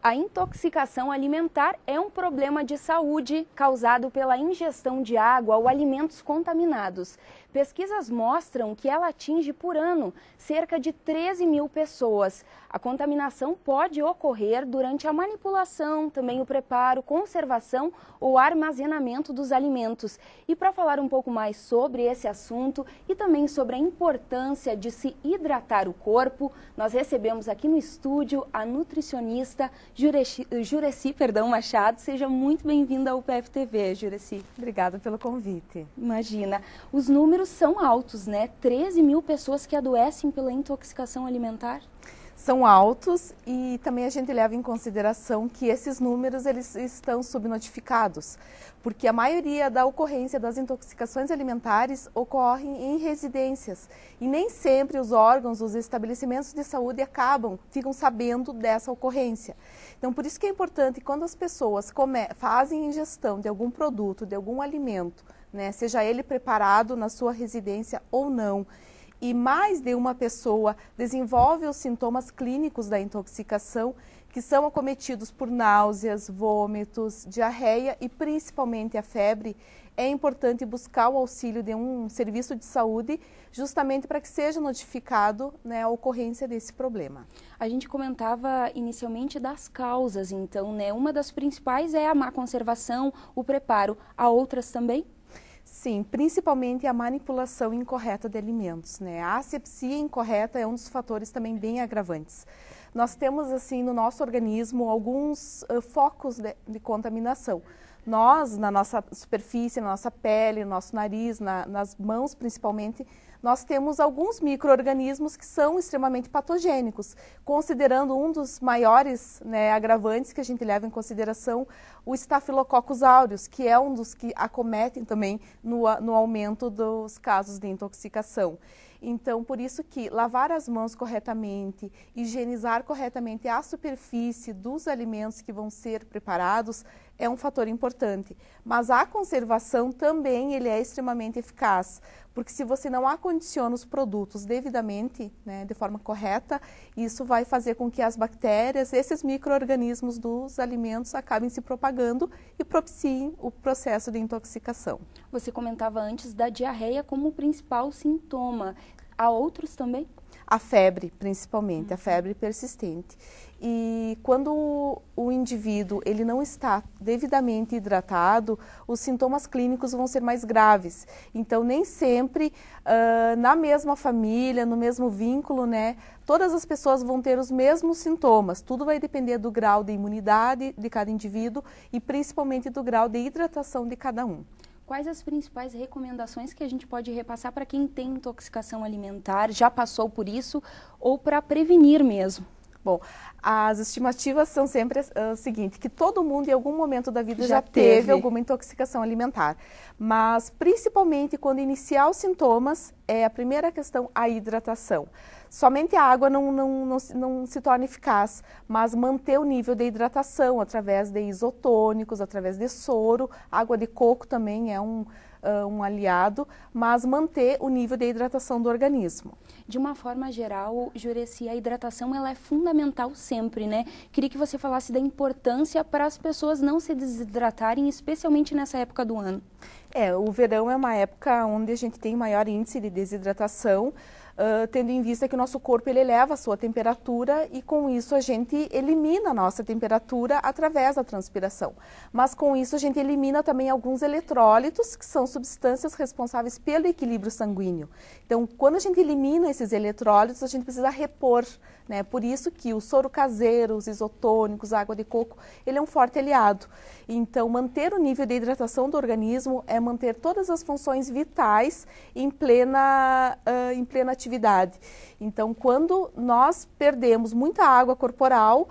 A intoxicação alimentar é um problema de saúde causado pela ingestão de água ou alimentos contaminados. Pesquisas mostram que ela atinge por ano cerca de 13 mil pessoas. A contaminação pode ocorrer durante a manipulação, também o preparo, conservação ou armazenamento dos alimentos. E para falar um pouco mais sobre esse assunto e também sobre a importância de se hidratar o corpo, nós recebemos aqui no estúdio a nutricionista Jureci Machado. Seja muito bem-vinda ao PFTV, Jureci. Obrigada pelo convite. Imagina, os números são altos, né? 13 mil pessoas que adoecem pela intoxicação alimentar. São altos e também a gente leva em consideração que esses números eles estão subnotificados, porque a maioria da ocorrência das intoxicações alimentares ocorrem em residências e nem sempre os órgãos, os estabelecimentos de saúde ficam sabendo dessa ocorrência. Então, por isso que é importante quando as pessoas fazem ingestão de algum produto, de algum alimento, né, seja ele preparado na sua residência ou não, e mais de uma pessoa desenvolve os sintomas clínicos da intoxicação, que são acometidos por náuseas, vômitos, diarreia e principalmente a febre, é importante buscar o auxílio de um serviço de saúde, justamente para que seja notificado, né, a ocorrência desse problema. A gente comentava inicialmente das causas, então, né? Uma das principais é a má conservação, o preparo. Há outras também? Sim, principalmente a manipulação incorreta de alimentos, né? A asepsia incorreta é um dos fatores também bem agravantes. Nós temos, assim, no nosso organismo alguns focos de contaminação. Nós, na nossa superfície, na nossa pele, no nosso nariz, nas mãos principalmente, nós temos alguns micro-organismos que são extremamente patogênicos, considerando um dos maiores, né, agravantes que a gente leva em consideração, o Staphylococcus aureus, que é um dos que acometem também no aumento dos casos de intoxicação. Então, por isso que lavar as mãos corretamente, higienizar corretamente a superfície dos alimentos que vão ser preparados é um fator importante. Mas a conservação também ele é extremamente eficaz, porque se você não acondiciona os produtos devidamente, né, de forma correta, isso vai fazer com que as bactérias, esses micro-organismos dos alimentos acabem se propagando e propiciem o processo de intoxicação. Você comentava antes da diarreia como o principal sintoma. Há outros também? A febre, principalmente, a febre persistente. E quando o indivíduo ele não está devidamente hidratado, os sintomas clínicos vão ser mais graves. Então, nem sempre, na mesma família, no mesmo vínculo, né, todas as pessoas vão ter os mesmos sintomas. Tudo vai depender do grau de imunidade de cada indivíduo e principalmente do grau de hidratação de cada um. Quais as principais recomendações que a gente pode repassar para quem tem intoxicação alimentar, já passou por isso, ou para prevenir mesmo? Bom, as estimativas são sempre o seguinte, que todo mundo em algum momento da vida já teve alguma intoxicação alimentar, mas principalmente quando iniciar os sintomas, é a primeira questão a hidratação. Somente a água não se torna eficaz, mas manter o nível de hidratação através de isotônicos, através de soro, água de coco também é um aliado, mas manter o nível de hidratação do organismo. De uma forma geral, Jureci, a hidratação ela é fundamental sempre, né? Queria que você falasse da importância para as pessoas não se desidratarem, especialmente nessa época do ano. O verão é uma época onde a gente tem maior índice de desidratação, tendo em vista que o nosso corpo ele eleva a sua temperatura e com isso a gente elimina a nossa temperatura através da transpiração. Mas com isso a gente elimina também alguns eletrólitos, que são substâncias responsáveis pelo equilíbrio sanguíneo. Então, quando a gente elimina esses eletrólitos, a gente precisa repor, né? Por isso que o soro caseiro, os isotônicos, a água de coco, ele é um forte aliado. Então, manter o nível de hidratação do organismo é manter todas as funções vitais em plena atividade. Então, quando nós perdemos muita água corporal,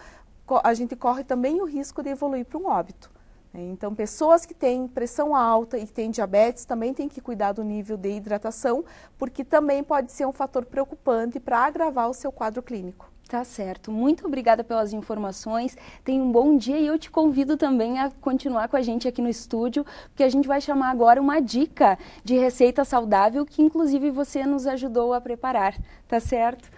a gente corre também o risco de evoluir para um óbito. Então, pessoas que têm pressão alta e que têm diabetes também têm que cuidar do nível de hidratação, porque também pode ser um fator preocupante para agravar o seu quadro clínico. Tá certo. Muito obrigada pelas informações. Tenha um bom dia e eu te convido também a continuar com a gente aqui no estúdio, porque a gente vai chamar agora uma dica de receita saudável que inclusive você nos ajudou a preparar. Tá certo?